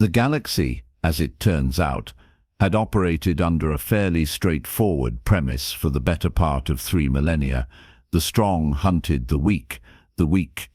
The galaxy, as it turns out, had operated under a fairly straightforward premise for the better part of 3 millennia. The strong hunted the weak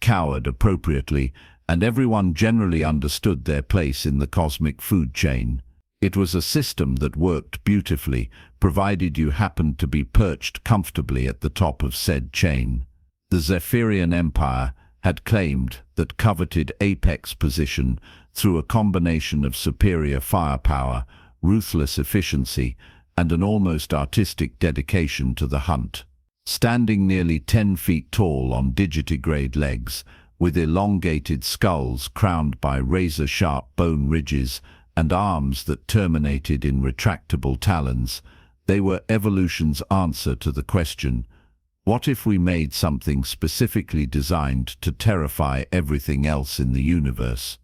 cowered appropriately, and everyone generally understood their place in the cosmic food chain. It was a system that worked beautifully, provided you happened to be perched comfortably at the top of said chain. The Zephyrian Empire had claimed that coveted apex position through a combination of superior firepower, ruthless efficiency, and an almost artistic dedication to the hunt. Standing nearly 10 feet tall on digitigrade legs, with elongated skulls crowned by razor-sharp bone ridges and arms that terminated in retractable talons, they were evolution's answer to the question, what if we made something specifically designed to terrify everything else in the universe?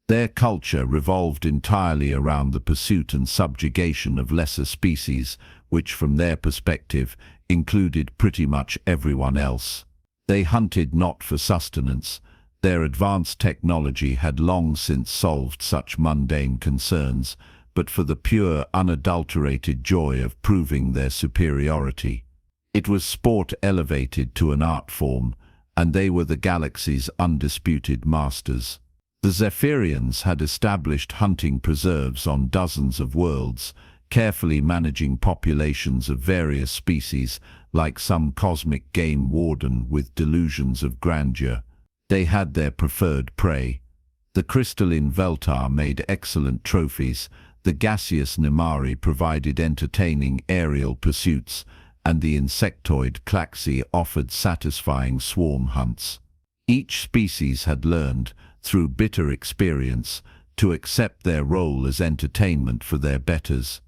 Their culture revolved entirely around the pursuit and subjugation of lesser species, which from their perspective included pretty much everyone else. They hunted not for sustenance. Their advanced technology had long since solved such mundane concerns, but for the pure, unadulterated joy of proving their superiority. It was sport elevated to an art form, and they were the galaxy's undisputed masters. The Zephyrians had established hunting preserves on dozens of worlds, carefully managing populations of various species, like some cosmic game warden with delusions of grandeur. They had their preferred prey. The crystalline Veltar made excellent trophies, the gaseous Nimari provided entertaining aerial pursuits, and the insectoid Klaxi offered satisfying swarm hunts. Each species had learned, through bitter experience, to accept their role as entertainment for their betters.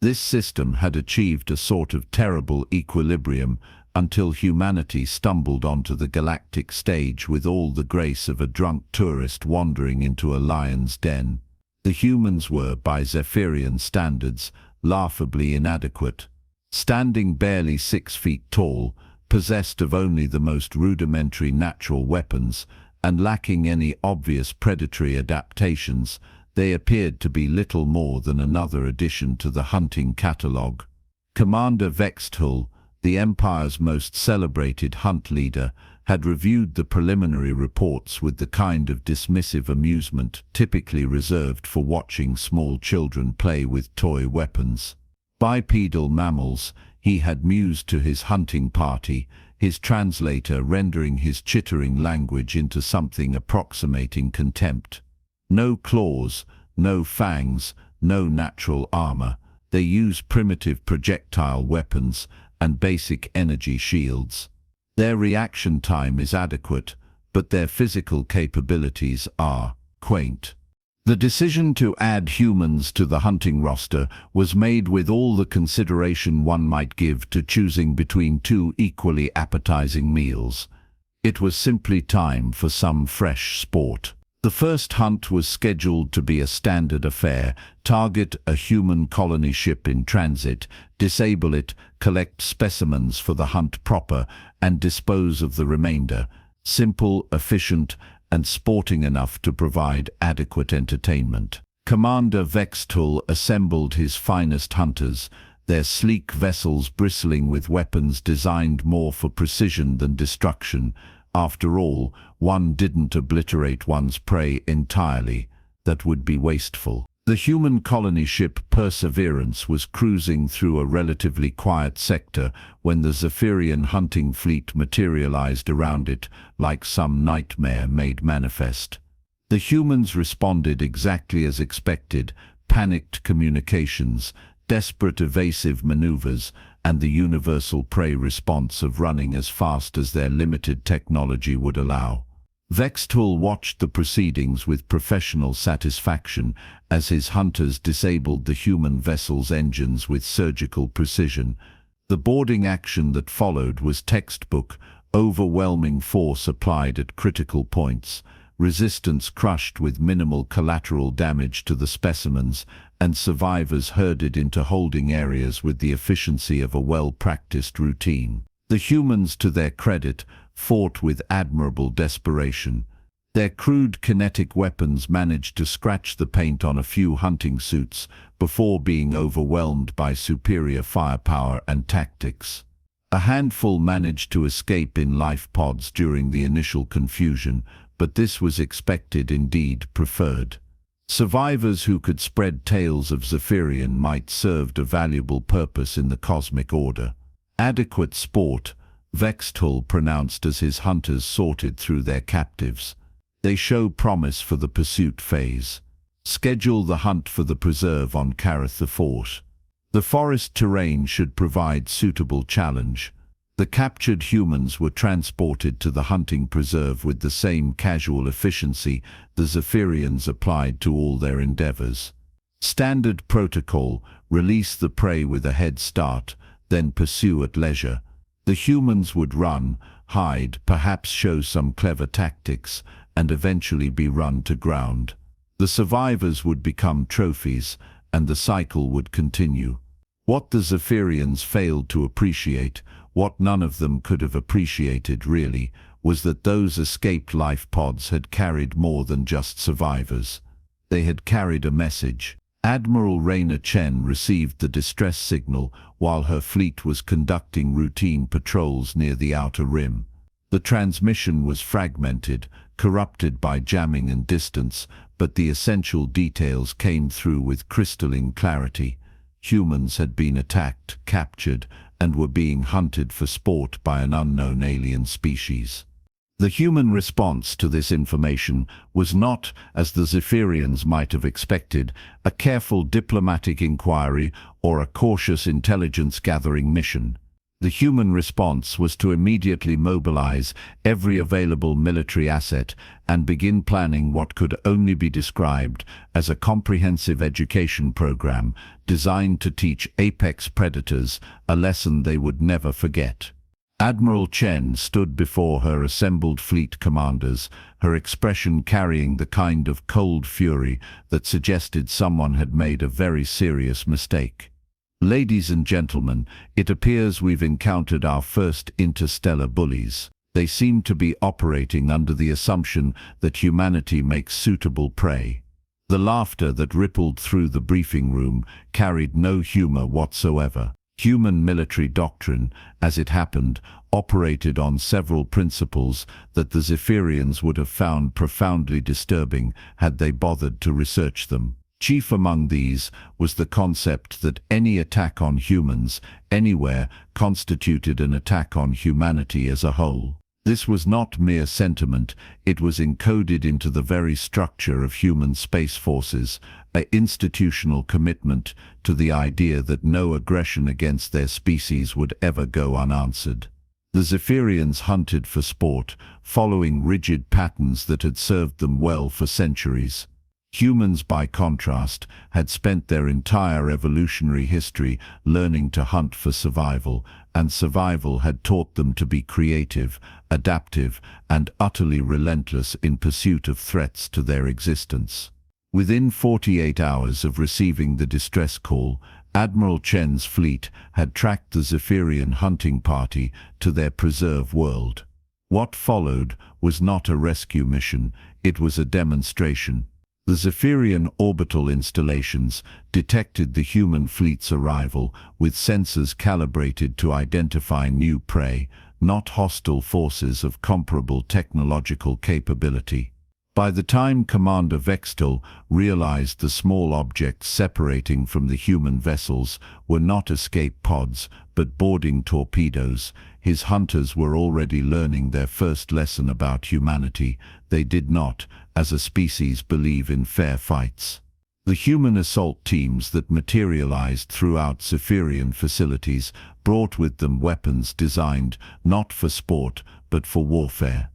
This system had achieved a sort of terrible equilibrium until humanity stumbled onto the galactic stage with all the grace of a drunk tourist wandering into a lion's den. The humans were, by Zephyrian standards, laughably inadequate. Standing barely 6 feet tall, possessed of only the most rudimentary natural weapons, and lacking any obvious predatory adaptations, they appeared to be little more than another addition to the hunting catalogue. Commander Vexthul, the Empire's most celebrated hunt leader, had reviewed the preliminary reports with the kind of dismissive amusement typically reserved for watching small children play with toy weapons. Bipedal mammals, he had mused to his hunting party, his translator rendering his chittering language into something approximating contempt. No claws, no fangs, no natural armor. They use primitive projectile weapons and basic energy shields. Their reaction time is adequate, but their physical capabilities are quaint. The decision to add humans to the hunting roster was made with all the consideration one might give to choosing between two equally appetizing meals. It was simply time for some fresh sport. The first hunt was scheduled to be a standard affair: target a human colony ship in transit, disable it, collect specimens for the hunt proper, and dispose of the remainder. Simple, efficient, and sporting enough to provide adequate entertainment. Commander Vexthul assembled his finest hunters, their sleek vessels bristling with weapons designed more for precision than destruction. After all, one didn't obliterate one's prey entirely. That would be wasteful. The human colony ship Perseverance was cruising through a relatively quiet sector when the Zephyrian hunting fleet materialized around it like some nightmare made manifest. The humans responded exactly as expected: panicked communications, desperate evasive maneuvers, and the universal prey response of running as fast as their limited technology would allow. Vexthul watched the proceedings with professional satisfaction as his hunters disabled the human vessel's engines with surgical precision. The boarding action that followed was textbook: overwhelming force applied at critical points, resistance crushed with minimal collateral damage to the specimens, and survivors herded into holding areas with the efficiency of a well-practiced routine. The humans, to their credit, fought with admirable desperation. Their crude kinetic weapons managed to scratch the paint on a few hunting suits before being overwhelmed by superior firepower and tactics. A handful managed to escape in life pods during the initial confusion, but this was expected, indeed preferred. Survivors who could spread tales of Zephyrian might served a valuable purpose in the cosmic order. Adequate sport, Vexthull pronounced as his hunters sorted through their captives. They show promise for the pursuit phase. Schedule the hunt for the preserve on Kareth the Fourth. The forest terrain should provide suitable challenge. The captured humans were transported to the hunting preserve with the same casual efficiency the Zephyrians applied to all their endeavors. Standard protocol: release the prey with a head start, then pursue at leisure. The humans would run, hide, perhaps show some clever tactics, and eventually be run to ground. The survivors would become trophies, and the cycle would continue. What the Zephyrians failed to appreciate, what none of them could have appreciated really, was that those escaped life pods had carried more than just survivors. They had carried a message. Admiral Reyna Chen received the distress signal while her fleet was conducting routine patrols near the outer rim. The transmission was fragmented, corrupted by jamming and distance, but the essential details came through with crystalline clarity. Humans had been attacked, captured, and were being hunted for sport by an unknown alien species. The human response to this information was not, as the Zephyrians might have expected, a careful diplomatic inquiry or a cautious intelligence-gathering mission. The human response was to immediately mobilize every available military asset and begin planning what could only be described as a comprehensive education program designed to teach apex predators a lesson they would never forget. Admiral Chen stood before her assembled fleet commanders, her expression carrying the kind of cold fury that suggested someone had made a very serious mistake. Ladies and gentlemen, it appears we've encountered our first interstellar bullies. They seem to be operating under the assumption that humanity makes suitable prey. The laughter that rippled through the briefing room carried no humor whatsoever. Human military doctrine, as it happened, operated on several principles that the Zephyrians would have found profoundly disturbing had they bothered to research them. Chief among these was the concept that any attack on humans, anywhere, constituted an attack on humanity as a whole. This was not mere sentiment, it was encoded into the very structure of human space forces, an institutional commitment to the idea that no aggression against their species would ever go unanswered. The Zephyrians hunted for sport, following rigid patterns that had served them well for centuries. Humans, by contrast, had spent their entire evolutionary history learning to hunt for survival, and survival had taught them to be creative, adaptive, and utterly relentless in pursuit of threats to their existence. Within 48 hours of receiving the distress call, Admiral Chen's fleet had tracked the Zephyrian hunting party to their preserve world. What followed was not a rescue mission, it was a demonstration. The Zephyrian orbital installations detected the human fleet's arrival with sensors calibrated to identify new prey, not hostile forces of comparable technological capability. By the time Commander Vexthull realized the small objects separating from the human vessels were not escape pods, but boarding torpedoes, his hunters were already learning their first lesson about humanity. They did not, as a species, believe in fair fights. The human assault teams that materialized throughout Zephyrian facilities brought with them weapons designed not for sport, but for warfare.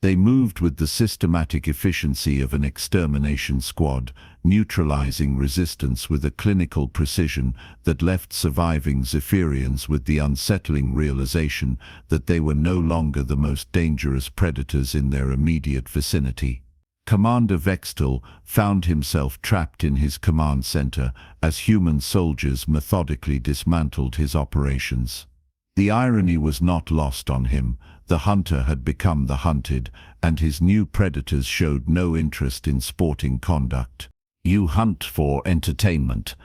They moved with the systematic efficiency of an extermination squad, neutralizing resistance with a clinical precision that left surviving Zephyrians with the unsettling realization that they were no longer the most dangerous predators in their immediate vicinity. Commander Vexthull found himself trapped in his command center as human soldiers methodically dismantled his operations. The irony was not lost on him. The hunter had become the hunted, and his new predators showed no interest in sporting conduct. "You hunt for entertainment,"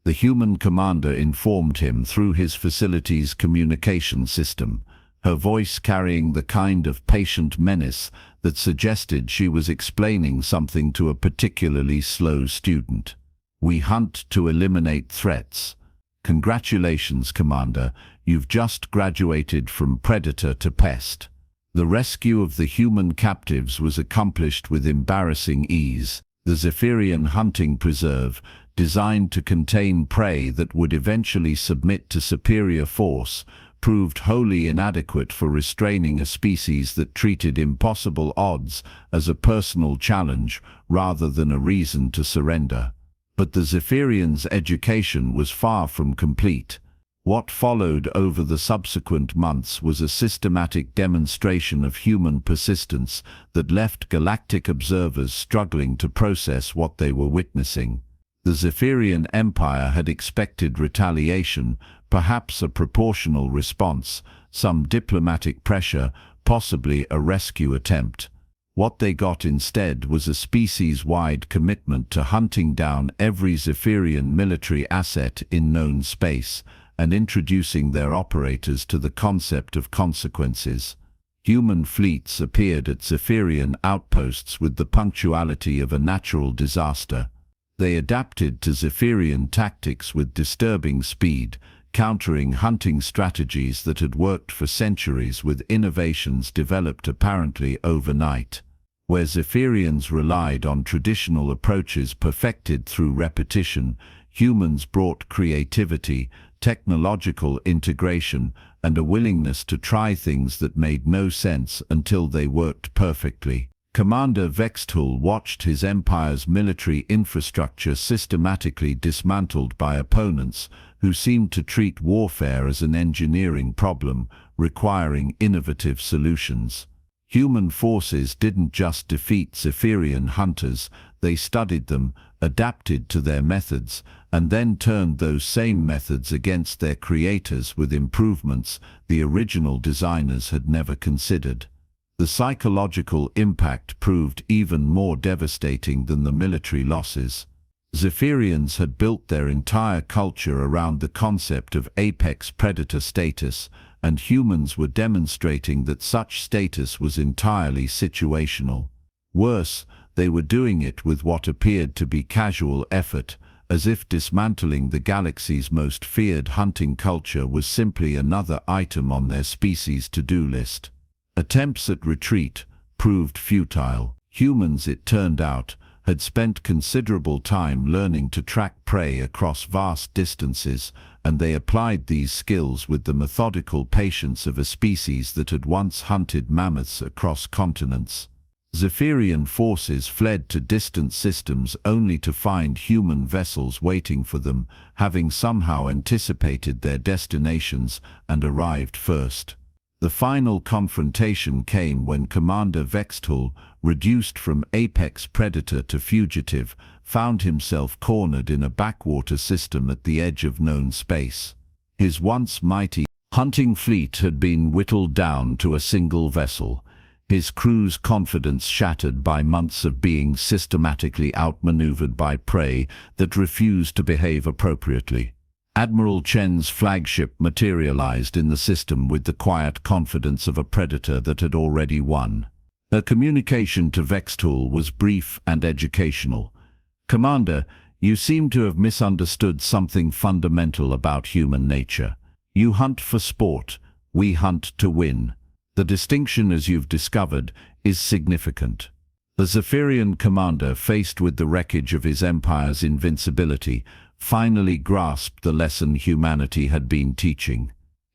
the human commander informed him through his facility's communication system, her voice carrying the kind of patient menace that suggested she was explaining something to a particularly slow student. "We hunt to eliminate threats." "Congratulations, Commander, you've just graduated from predator to pest." The rescue of the human captives was accomplished with embarrassing ease. The Zephyrian hunting preserve, designed to contain prey that would eventually submit to superior force, proved wholly inadequate for restraining a species that treated impossible odds as a personal challenge rather than a reason to surrender. But the Zephyrians' education was far from complete. What followed over the subsequent months was a systematic demonstration of human persistence that left galactic observers struggling to process what they were witnessing. The Zephyrian Empire had expected retaliation, perhaps a proportional response, some diplomatic pressure, possibly a rescue attempt. What they got instead was a species-wide commitment to hunting down every Zephyrian military asset in known space and introducing their operators to the concept of consequences. Human fleets appeared at Zephyrian outposts with the punctuality of a natural disaster. They adapted to Zephyrian tactics with disturbing speed, countering hunting strategies that had worked for centuries with innovations developed apparently overnight. Where Zephyrians relied on traditional approaches perfected through repetition, humans brought creativity, technological integration, and a willingness to try things that made no sense until they worked perfectly. Commander Vextul watched his empire's military infrastructure systematically dismantled by opponents who seemed to treat warfare as an engineering problem, requiring innovative solutions. Human forces didn't just defeat Zephyrian hunters, they studied them, adapted to their methods, and then turned those same methods against their creators with improvements the original designers had never considered. The psychological impact proved even more devastating than the military losses. Zephyrians had built their entire culture around the concept of apex predator status, and humans were demonstrating that such status was entirely situational. Worse, they were doing it with what appeared to be casual effort, as if dismantling the galaxy's most feared hunting culture was simply another item on their species' to-do list. Attempts at retreat proved futile. Humans, it turned out, had spent considerable time learning to track prey across vast distances, and they applied these skills with the methodical patience of a species that had once hunted mammoths across continents. Zephyrian forces fled to distant systems only to find human vessels waiting for them, having somehow anticipated their destinations and arrived first. The final confrontation came when Commander Vextul, reduced from apex predator to fugitive, found himself cornered in a backwater system at the edge of known space. His once mighty hunting fleet had been whittled down to a single vessel, his crew's confidence shattered by months of being systematically outmaneuvered by prey that refused to behave appropriately. Admiral Chen's flagship materialized in the system with the quiet confidence of a predator that had already won. Her communication to Vextul was brief and educational. "Commander, you seem to have misunderstood something fundamental about human nature. You hunt for sport, we hunt to win. The distinction, as you've discovered, is significant." The Zephyrian commander, faced with the wreckage of his empire's invincibility, finally grasped the lesson humanity had been teaching.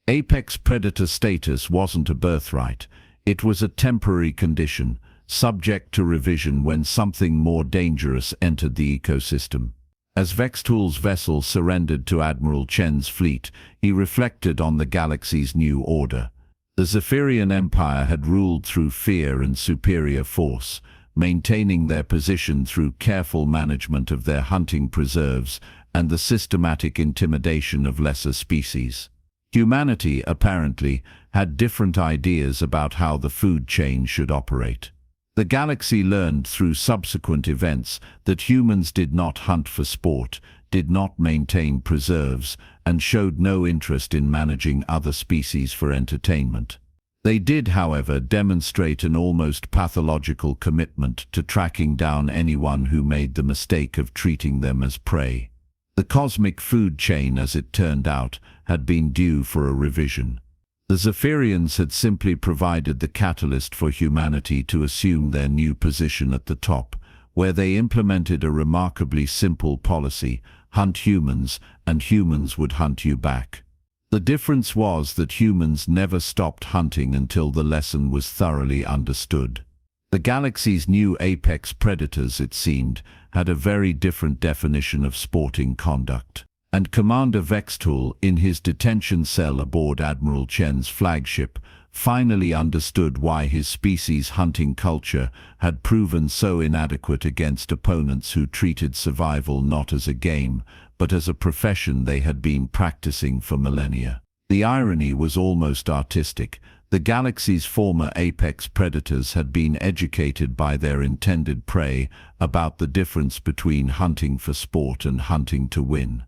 Apex predator status wasn't a birthright. It was a temporary condition, subject to revision when something more dangerous entered the ecosystem. As Vextul's vessel surrendered to Admiral Chen's fleet, he reflected on the galaxy's new order. The Zephyrian Empire had ruled through fear and superior force, maintaining their position through careful management of their hunting preserves and the systematic intimidation of lesser species. Humanity, apparently, had different ideas about how the food chain should operate. The galaxy learned through subsequent events that humans did not hunt for sport, did not maintain preserves, and showed no interest in managing other species for entertainment. They did, however, demonstrate an almost pathological commitment to tracking down anyone who made the mistake of treating them as prey. The cosmic food chain, as it turned out, had been due for a revision. The Zephyrians had simply provided the catalyst for humanity to assume their new position at the top, where they implemented a remarkably simple policy: hunt humans, and humans would hunt you back. The difference was that humans never stopped hunting until the lesson was thoroughly understood. The galaxy's new apex predators, it seemed, had a very different definition of sporting conduct. And Commander Vextool, in his detention cell aboard Admiral Chen's flagship, finally understood why his species' hunting culture had proven so inadequate against opponents who treated survival not as a game, but as a profession they had been practicing for millennia. The irony was almost artistic. The galaxy's former apex predators had been educated by their intended prey about the difference between hunting for sport and hunting to win.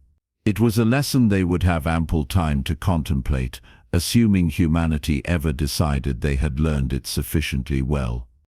It was a lesson they would have ample time to contemplate, assuming humanity ever decided they had learned it sufficiently well.